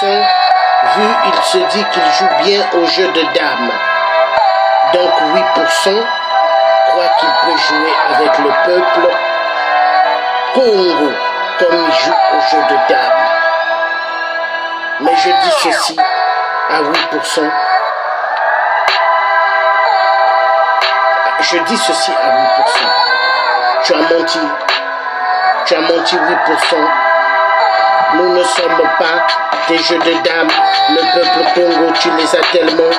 vu il se dit qu'il joue bien au jeu de dames. Donc 8% croit qu'il peut jouer avec le peuple Congo comme il joue au jeu de dames. Mais je dis ceci à 8%. Je dis ceci à 8%. Tu as menti. Tu as menti 8%. Nous ne sommes pas des jeux de dames. Le peuple Congo, tu les as tellement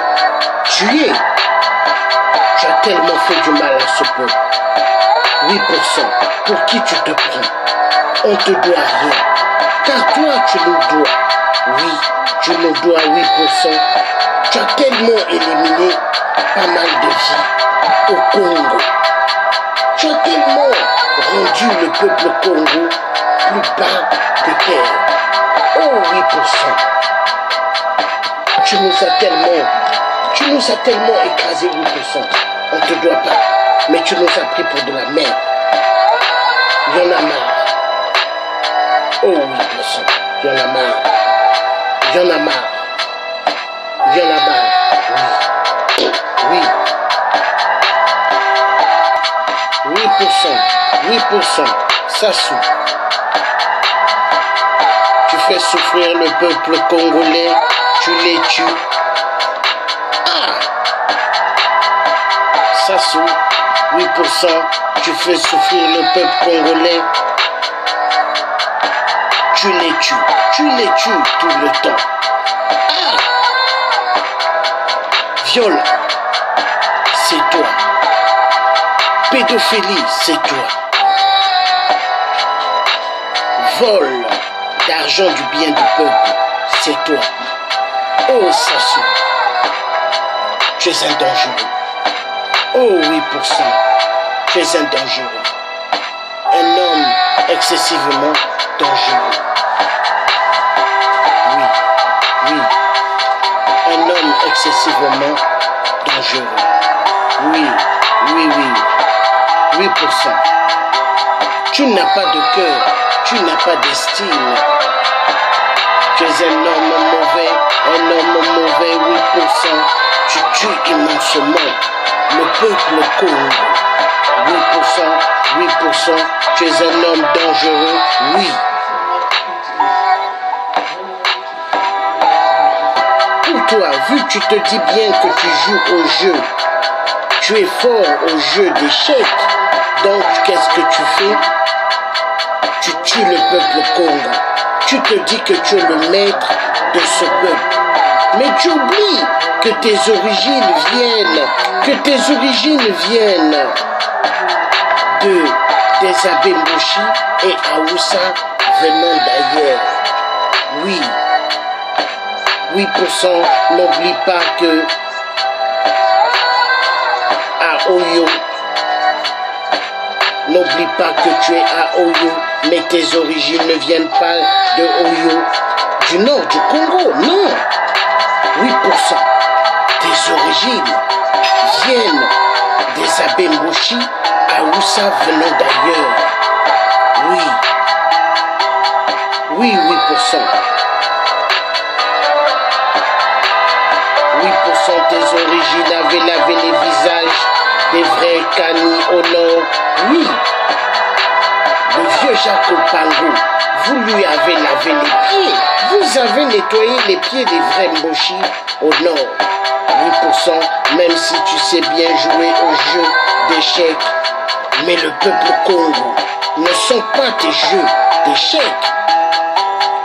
tués. Tu as tellement fait du mal à ce peuple. 8%. Pour qui tu te prends? On te doit rien. Car toi, tu nous dois. Oui, tu nous dois 8%. Tu as tellement éliminé pas mal de vies au Congo. Tu as tellement rendu le peuple Congo plus bas que terre. Oh 8%. Tu nous as tellement écrasé 8%. On te doit pas. Mais tu nous as pris pour de la merde. Il y en a marre. Oh 8%. Il y en a marre. Il y en a marre. Il y en a marre. Oui. Oui. 8%. Sassou. Tu fais souffrir le peuple congolais. Tu les tues. Ah. Sassou. 8%. Tu fais souffrir le peuple congolais. Tu les tues. Tu les tues tout le temps. Ah. Viol. C'est toi. Pédophilie, c'est toi. Vol d'argent du bien du peuple, c'est toi. Oh Sassou, tu es un dangereux. Oh 8%, tu es un dangereux. Un homme excessivement dangereux. Oui, oui. Un homme excessivement dangereux. Oui, oui, oui. 8%. Tu n'as pas de cœur, tu n'as pas d'estime. Tu es un homme mauvais, 8%. Tu tues immensement le peuple Congo. 8%, tu es un homme dangereux, oui. Pour toi, vu que tu te dis bien que tu joues au jeu, tu es fort au jeu d'échecs. Donc, qu'est-ce que tu fais? Tu tues le peuple Congo. Tu te dis que tu es le maître de ce peuple. Mais tu oublies que tes origines viennent des Abemboshi et Aoussa venant d'ailleurs. Oui. 8%, n'oublie pas que à Oyo, n'oublie pas que tu es à Oyo, mais tes origines ne viennent pas de Oyo, du nord du Congo, non. 8%, tes origines viennent des Abemboshi, Aoussa venant d'ailleurs. Oui. Oui, 8%. 8% tes origines avaient lavé les visages des vrais Kani au nord. Oui, le vieux Jacques Opango, vous lui avez lavé les pieds. Vous avez nettoyé les pieds des vrais Mboshi au nord. 8%, même si tu sais bien jouer au jeu d'échecs. Mais le peuple Congo ne sont pas tes jeux d'échecs.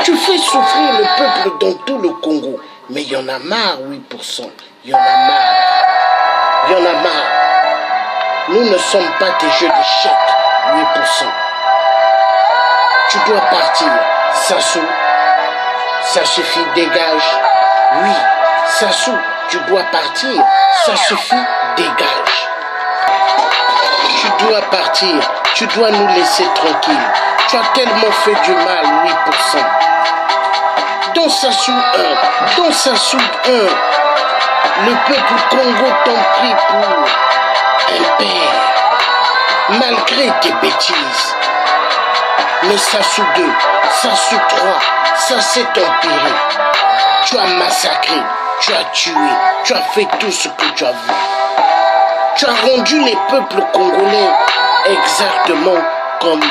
Tu fais souffrir le peuple dans tout le Congo. Mais il y en a marre, 8%. Il y en a marre. Il y en a marre. Nous ne sommes pas tes jeux d'échecs, 8%. Tu dois partir. Sassou, ça suffit, dégage. Oui, Sassou, tu dois partir. Ça suffit, dégage. Tu dois partir. Tu dois nous laisser tranquilles. Tu as tellement fait du mal, 8%. Dans Sassou 1, le peuple Congo t'ont pris pour un père, malgré tes bêtises. Mais Sassou 2, Sassou 3, ça s'est empiré. Tu as massacré, tu as tué, tu as fait tout ce que tu as vu. Tu as rendu les peuples congolais exactement comme,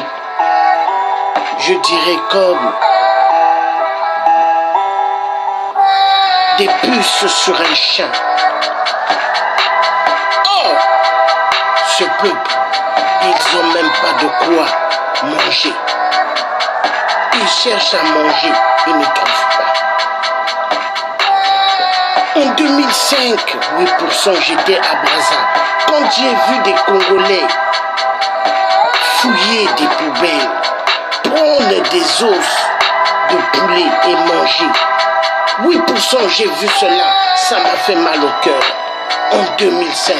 je dirais comme des puces sur un champ. Or, ce peuple, ils n'ont même pas de quoi manger. Ils cherchent à manger, ils ne trouvent pas. En 2005, 8% j'étais à Brazza. Quand j'ai vu des Congolais fouiller des poubelles, prendre des os de poulet et manger, 8% j'ai vu cela, ça m'a fait mal au cœur. En 2005,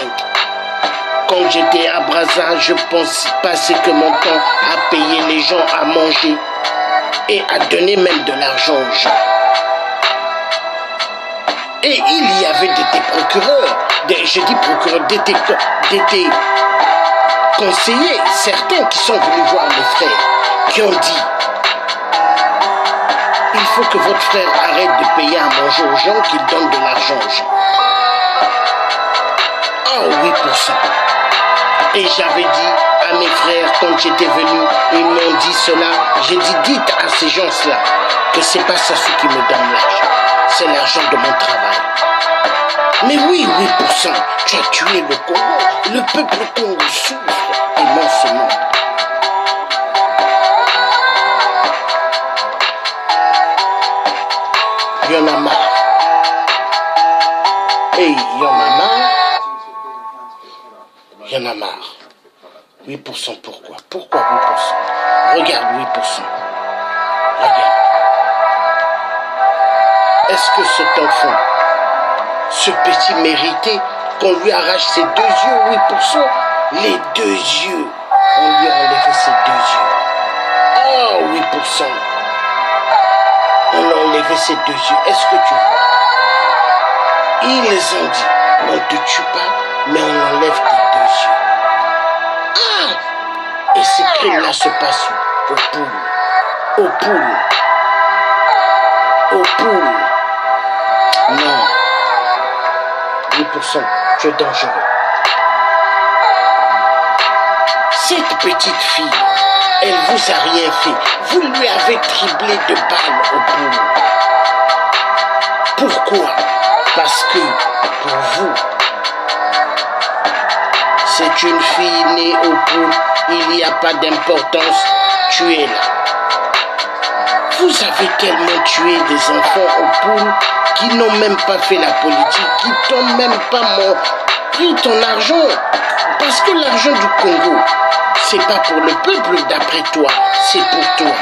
quand j'étais à Brazza, je passais que mon temps à payer les gens à manger et à donner même de l'argent aux gens. Et il y avait des procureurs, des conseillers, certains qui sont venus voir mes frères, qui ont dit: il faut que votre frère arrête de payer à manger aux gens, qu'il donne de l'argent aux gens. Ah, 8%. Et j'avais dit à mes frères, quand j'étais venu, ils m'ont dit cela. J'ai dit: dites à ces gens-là que c'est pas ça ce qui me donne l'argent. C'est l'argent de mon travail. Mais oui, 8%, tu as tué le Congo. Le peuple Congo souffre immensément. Il y en a marre. Et il y en a marre. Il y en a marre. 8% pourquoi? Pourquoi 8%? Regarde 8%. Regarde. Est-ce que cet enfant, ce petit méritait qu'on lui arrache ses 2 yeux? 8%. Les 2 yeux. On lui a enlevé ses 2 yeux. Oh, 8%. On a enlevé ses 2 yeux. Est-ce que tu vois? Ils ont dit: on ne te tue pas, mais on enlève tes 2 yeux. Ah! Et ces crimes-là se passent aux poules. Aux poules. Aux poules. Non. 8%, tu es dangereux. Cette petite fille, elle vous a rien fait. Vous lui avez triplé de balles aux poules. Pourquoi? Parce que, pour vous, c'est une fille née aux poules, il n'y a pas d'importance, tu es là. Vous avez tellement tué des enfants aux poules qui n'ont même pas fait la politique, qui t'ont même pas pris ton argent. Parce que l'argent du Congo, c'est pas pour le peuple d'après toi, c'est pour toi.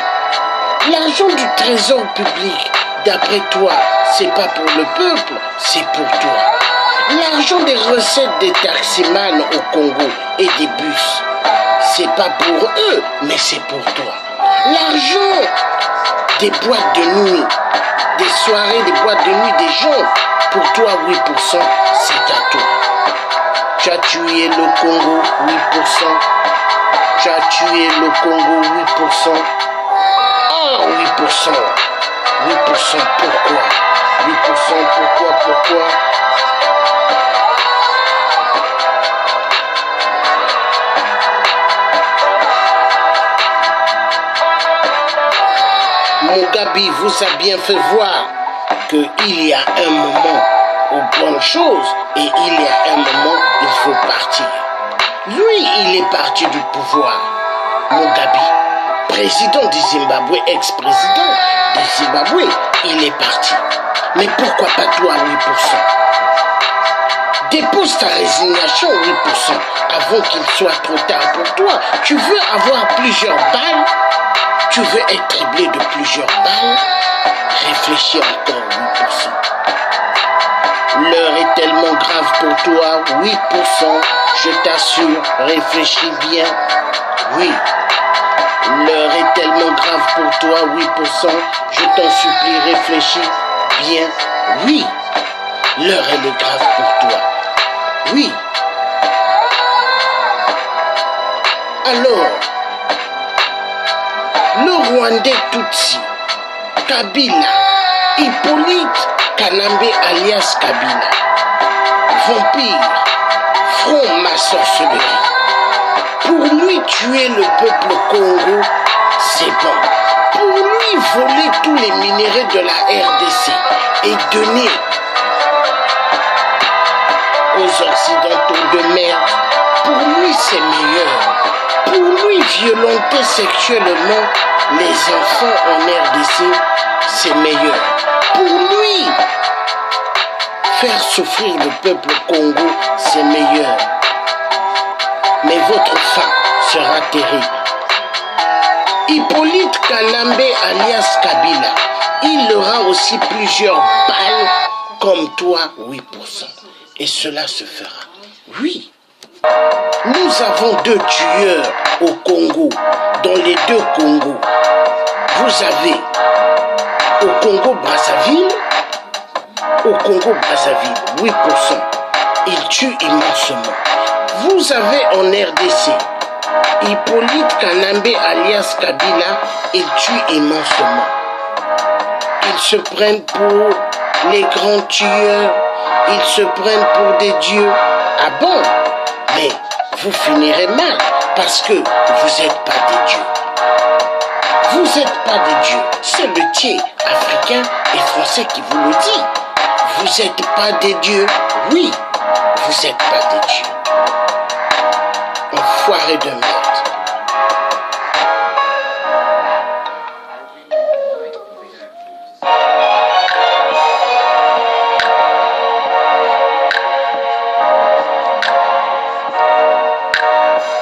L'argent du trésor public, d'après toi, c'est pas pour le peuple, c'est pour toi. L'argent des recettes des taximans au Congo et des bus, c'est pas pour eux, mais c'est pour toi. L'argent des boîtes de nuit, des soirées, des boîtes de nuit des gens, pour toi 8%, c'est à toi. Tu as tué le Congo 8%. Tu as tué le Congo 8%. Ah, 8%. 8% pourquoi? 8% pourquoi? Mugabe vous a bien fait voir qu'il y a un moment aux bonnes choses et il y a un moment il faut partir. Lui, il est parti du pouvoir. Mugabe, président du Zimbabwe, ex-président du Zimbabwe, il est parti. Mais pourquoi pas toi 8%? Dépose ta résignation 8% avant qu'il soit trop tard pour toi. Tu veux avoir plusieurs balles? Tu veux être triplé de plusieurs balles? Réfléchis encore 8%. L'heure est tellement grave pour toi, 8%, je t'assure, réfléchis bien, oui. L'heure est tellement grave pour toi, 8%, je t'en supplie, réfléchis bien, oui. L'heure elle est grave pour toi, oui. Alors, le Rwandais Tutsi, Kabila, Hippolyte, Kanambe alias Kabila, vampire, franc-maçonnerie. Pour lui, tuer le peuple Congo, c'est bon. Pour lui, voler tous les minéraux de la RDC et donner aux Occidentaux de merde, pour lui, c'est meilleur. Pour lui, violenter sexuellement les enfants en RDC, c'est meilleur. Pour lui, faire souffrir le peuple Congo, c'est meilleur. Mais votre fin sera terrible. Hippolyte Kanambe alias Kabila, il aura aussi plusieurs balles comme toi, 8%. Et cela se fera. Oui. Nous avons 2 tueurs au Congo, dans les 2 Congos. Vous avez au Congo-Brazzaville, 8%. Ils tuent immensement. Vous avez en RDC, Hippolyte Kanambe alias Kabila, il tue immensement. Ils se prennent pour les grands tueurs, ils se prennent pour des dieux. Ah bon? Mais vous finirez mal parce que vous n'êtes pas des dieux. Vous n'êtes pas des dieux. C'est le tiers africain et français qui vous le dit. Vous n'êtes pas des dieux. Oui, vous n'êtes pas des dieux. Enfoiré de merde.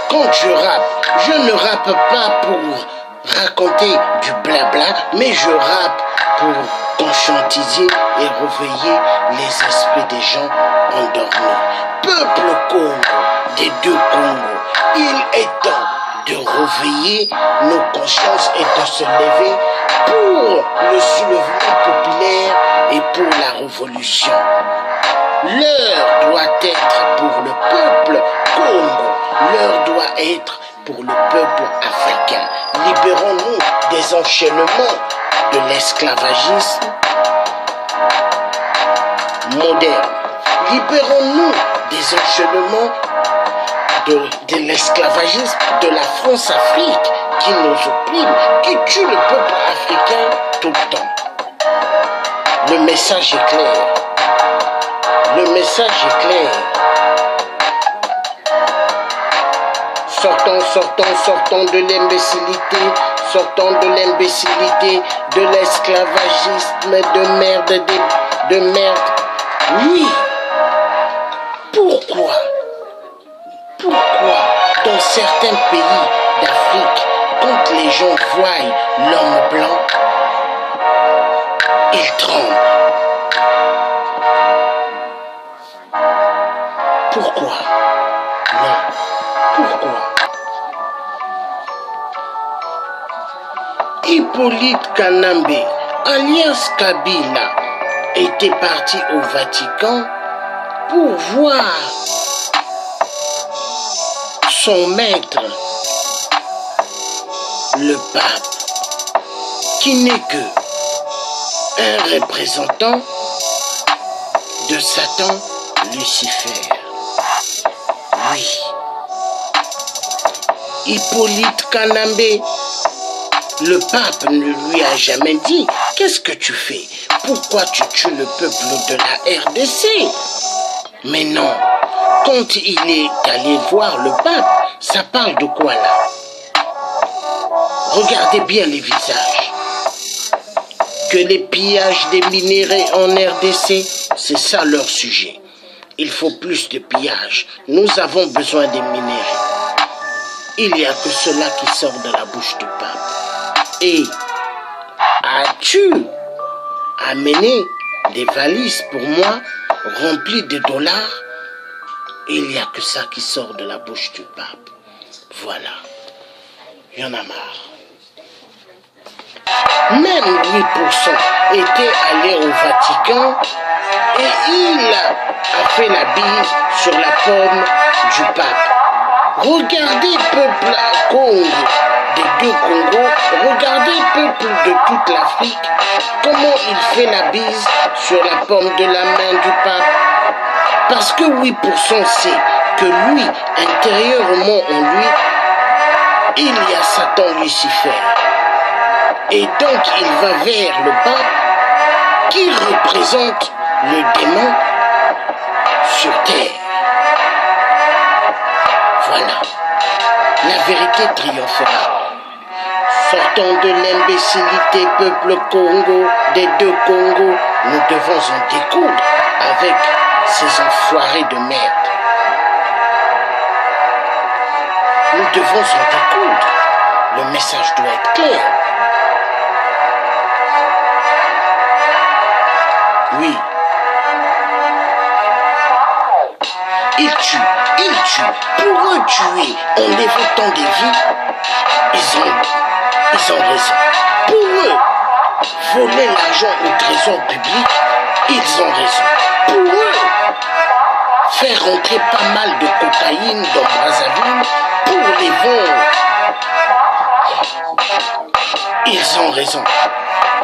Quand je rappe, je ne rappe pas pour raconter du blabla, mais je rappe pour conscientiser et réveiller les esprits des gens endormis. Peuple Congo, des 2 Congos, il est temps de réveiller nos consciences et de se lever pour le soulèvement populaire et pour la révolution. L'heure doit être pour le peuple Congo. L'heure doit être pour le peuple africain. Libérons-nous des enchaînements de l'esclavagisme moderne. Libérons-nous des enchaînements de l'esclavagisme de la France-Afrique qui nous opprime, qui tue le peuple africain tout le temps. Le message est clair. Le message est clair. Sortons de l'imbécilité, sortons de l'imbécilité, de l'esclavagisme de merde, de merde. Oui. Pourquoi dans certains pays d'Afrique, quand les gens voient l'homme blanc, ils tremblent? Pourquoi? Non. Pourquoi? Hippolyte Kanambe, alias Kabila, était parti au Vatican pour voir son maître, le pape, qui n'est que un représentant de Satan, Lucifer. Oui. Hippolyte Kanambe, le pape ne lui a jamais dit « Qu'est-ce que tu fais? Pourquoi tu tues le peuple de la RDC ?» Mais non, quand il est allé voir le pape, ça parle de quoi là? Regardez bien les visages. Que les pillages des minéraux en RDC, c'est ça leur sujet. Il faut plus de pillages. Nous avons besoin des minéraux. Il n'y a que cela qui sort de la bouche du pape. Et as-tu amené des valises pour moi remplies de dollars? Il n'y a que ça qui sort de la bouche du pape. Voilà. Il y en a marre. Même 8% était allé au Vatican et il a fait la bise sur la pomme du pape. Regardez, peuple Congo, des deux Congos. Regardez, peuple de toute l'Afrique, comment il fait la bise sur la paume de la main du pape. Parce que 8% sait que lui, intérieurement en lui, il y a Satan Lucifer. Et donc il va vers le pape qui représente le démon sur terre. Voilà, la vérité triomphera. Sortant de l'imbécilité, peuple Congo, des deux Congos, nous devons en découdre avec ces enfoirés de merde. Nous devons en découdre. Le message doit être clair. Oui. Ils tuent. Pour eux tuer en évoquant des vies, ils ont raison. Pour eux, voler l'argent au trésor public, ils ont raison. Pour eux, faire rentrer pas mal de cocaïne dans Brazzaville pour les vendre, ils ont raison.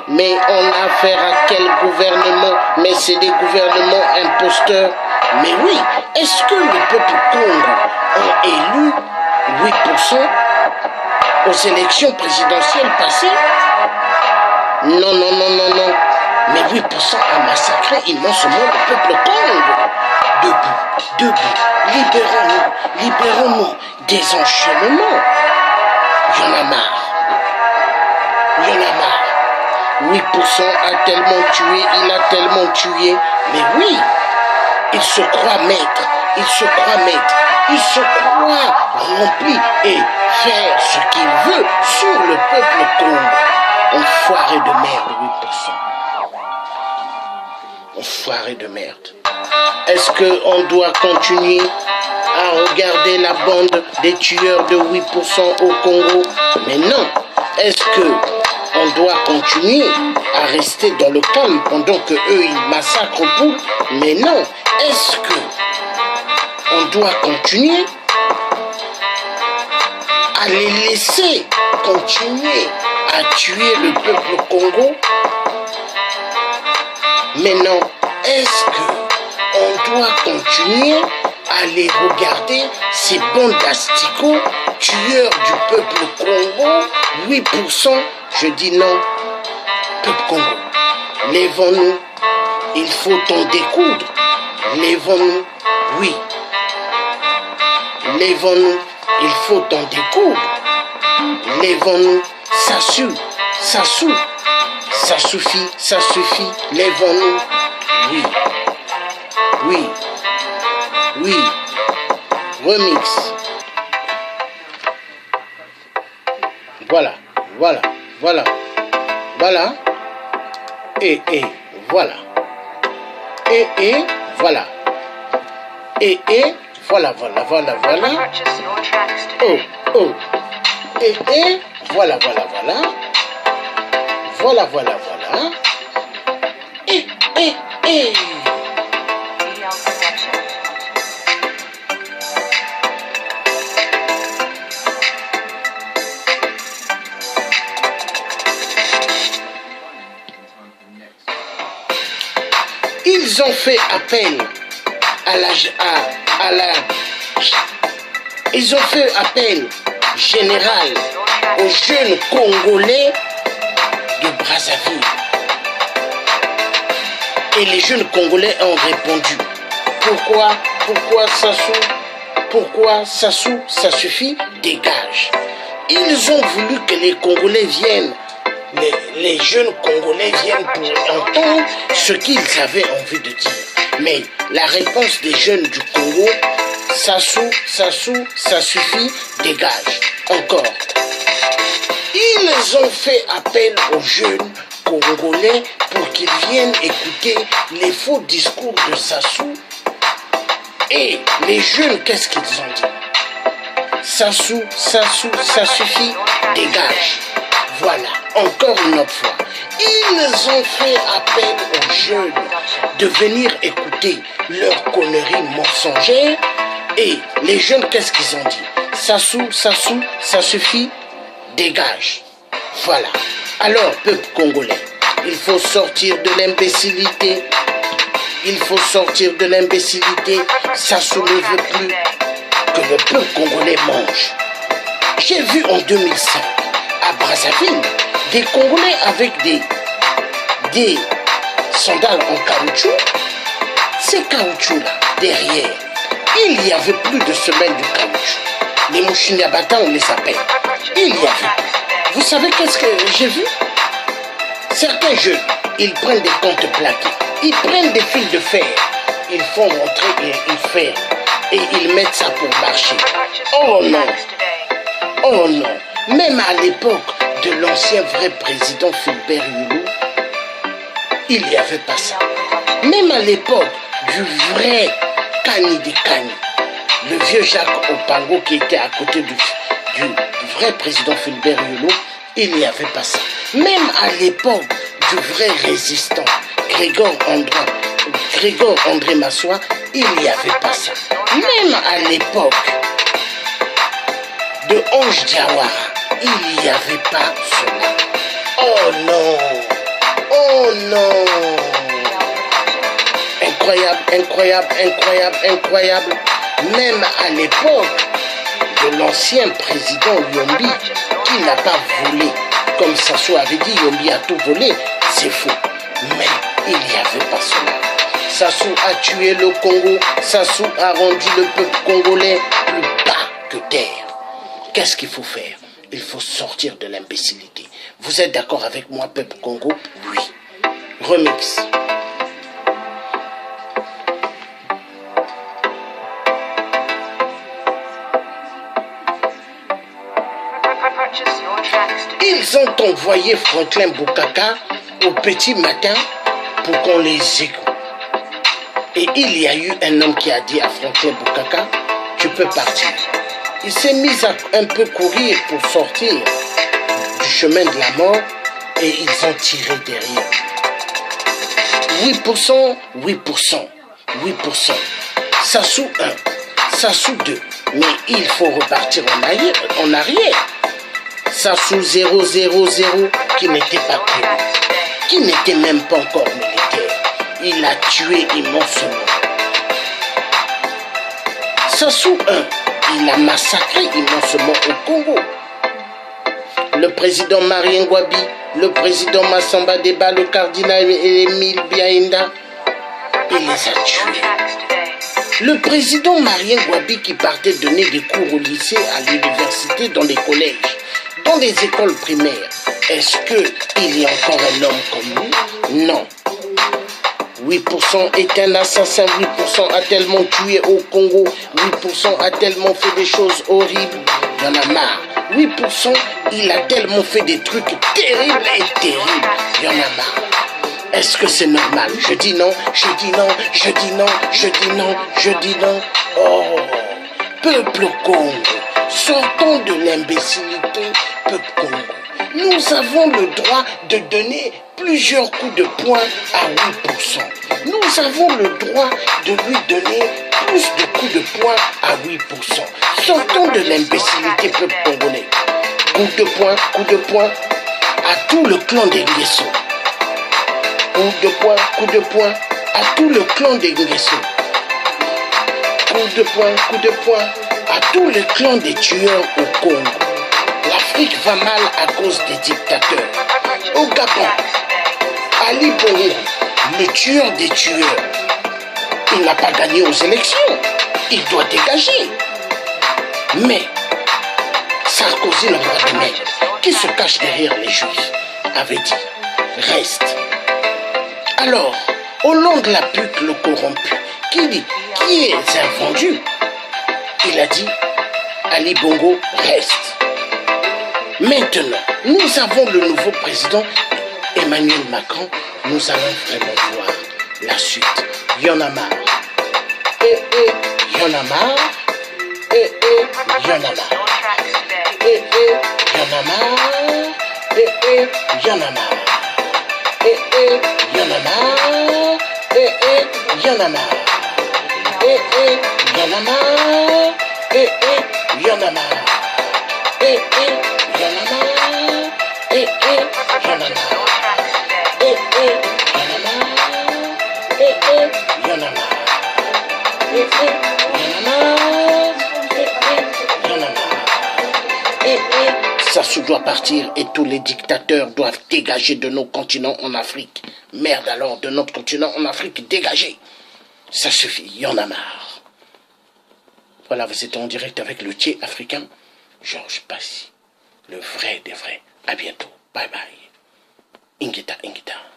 Mais on a affaire à quel gouvernement? Mais c'est des gouvernements imposteurs. Mais oui, est-ce que le peuple Congo a élu 8% aux élections présidentielles passées? Non. Mais 8% a massacré immensément le peuple Congo. Debout, libérons-nous des enchaînements. Il y en a marre. 8% a tellement tué, il a tellement tué. Mais oui, il se croit maître, il se croit rempli et faire ce qu'il veut sur le peuple Congo. Enfoiré de merde, 8%. Enfoiré de merde. Est-ce qu'on doit continuer à regarder la bande des tueurs de 8% au Congo? Mais non. Est-ce que on doit continuer à rester dans le calme pendant que eux ils massacrent tout? Mais non. Est-ce que on doit continuer à les laisser continuer à tuer le peuple Congo? Mais non. Est-ce que on doit continuer à les regarder, ces bandes d'asticots, tueurs du peuple Congo? 8%, je dis non. Peuple Congo, lèvons-nous, il faut en découdre. Lèvons-nous, oui. Lèvons-nous, il faut en découdre. Lèvons-nous, ça suffit. Lèvons-nous, oui. Remix. Voilà. Et voilà. Voilà. Voilà. Oh. Voilà. Voilà. Et. Ils ont fait appel ils ont fait appel général aux jeunes Congolais de Brazzaville. Et les jeunes Congolais ont répondu. Pourquoi Sassou, ça suffit, dégage. Ils ont voulu que les Congolais viennent, les jeunes Congolais viennent pour entendre ce qu'ils avaient envie de dire. Mais la réponse des jeunes du Congo, Sassou, ça suffit, dégage. Encore. Ils ont fait appel aux jeunes Congolais pour qu'ils viennent écouter les faux discours de Sassou. Et les jeunes, qu'est-ce qu'ils ont dit? Sassou, ça suffit, dégage. Voilà, encore une autre fois. Ils ont fait appel aux jeunes de venir écouter leurs conneries mensongères. Et les jeunes, qu'est-ce qu'ils ont dit? Sassou, ça suffit, dégage. Voilà. Alors, peuple congolais, il faut sortir de l'imbécilité. Il faut sortir de l'imbécilité. Sassou ne veut plus que le peuple congolais mange. J'ai vu en 2005, à Brazzaville, des Congolais avec des sandales en caoutchouc. Ces caoutchoucs-là, derrière, il y avait plus de semelles de caoutchouc. Les mouchignabata, on les appelle. Il y avait. Vous savez qu'est-ce que j'ai vu? Certains jeunes, ils prennent des comptes plaqués. Ils prennent des fils de fer. Ils font rentrer une fer. Et ils mettent ça pour marcher. Oh non! Oh non! Même à l'époque de l'ancien vrai président Fulbert Yulu, il n'y avait pas ça. Même à l'époque du vrai Kani de Kani, le vieux Jacques Opango qui était à côté du vrai président Fulbert Yulu, il n'y avait pas ça. Même à l'époque du vrai résistant, Grégor André Massoua, il n'y avait pas ça. Même à l'époque de Ange Diawara, il n'y avait pas cela. Oh non! Oh non! Incroyable, incroyable, incroyable, incroyable. Même à l'époque de l'ancien président Yombi, qui n'a pas volé, comme Sassou avait dit, Yombi a tout volé, c'est faux. Mais il n'y avait pas cela. Sassou a tué le Congo, Sassou a rendu le peuple congolais plus bas que terre. Qu'est-ce qu'il faut faire? Il faut sortir de l'imbécilité. Vous êtes d'accord avec moi, peuple Congo? Oui. Remix. Ils ont envoyé Franklin Bukaka au petit matin pour qu'on les écoute. Et il y a eu un homme qui a dit à Franklin Bukaka, tu peux partir. Il s'est mis à un peu courir pour sortir du chemin de la mort et ils ont tiré derrière. 8%, 8%, 8%. Sassou 1, Sassou 2. Mais il faut repartir en arrière. Sassou 000 qui n'était pas connu, qui n'était même pas encore militaire. Il a tué immensement. Sassou 1, il a massacré immensement au Congo. Le président Marien Ngouabi, le président Massamba Deba, le cardinal Émile Biaïnda, il les a tués. Le président Marien Ngouabi qui partait donner des cours au lycée, à l'université, dans les collèges, dans les écoles primaires, est-ce qu'il y a encore un homme comme lui? Non. 8% est un assassin, 8% a tellement tué au Congo, 8% a tellement fait des choses horribles, il y en a marre. 8% il a tellement fait des trucs terribles et terribles, il y en a marre. Est-ce que c'est normal? Je dis non, je dis non, je dis non, je dis non, je dis non. Oh, peuple Congo, sortons de l'imbécilité, peuple Congo. Nous avons le droit de donner plusieurs coups de poing à 8%. Nous avons le droit de lui donner plus de coups de poing à 8%. Sortons de l'imbécilité, peuple congolais. Coup de poing à tout le clan des Nguesso. Coup de poing à tout le clan des Nguesso. Coup de poing à tout le clan des tueurs au Congo. L'Afrique va mal à cause des dictateurs. Au Gabon, Ali Bongo, le tueur des tueurs, il n'a pas gagné aux élections. Il doit dégager. Mais Sarkozy, le roi de mai, qui se cache derrière les Juifs, avait dit, reste. Alors, au long de la pute, le corrompu, qui est un vendu, il a dit, Ali Bongo, reste. Maintenant, nous avons le nouveau président Emmanuel Macron. Nous allons vraiment voir la suite. Il y en a marre. Il y en a marre. Il y en a marre. Il y en a marre. Il y en a marre. Il y en a marre. Il y en a marre. Il y en a marre. Il y en a marre. Il y en a marre. y'en a marre. Eh, eh, y'en a marre. Eh, eh, y'en a marre. Eh, eh, y'en a marre. Eh, eh, y'en a marre. Eh, eh. Ça se doit partir et tous les dictateurs doivent dégager de nos continents en Afrique. Merde alors, de notre continent en Afrique, dégagez. Ça suffit, y'en a marre. Voilà, vous êtes en direct avec le Thier africain, Georges Passy, le vrai des vrais. À bientôt. Bye bye. Ingita, Ingita.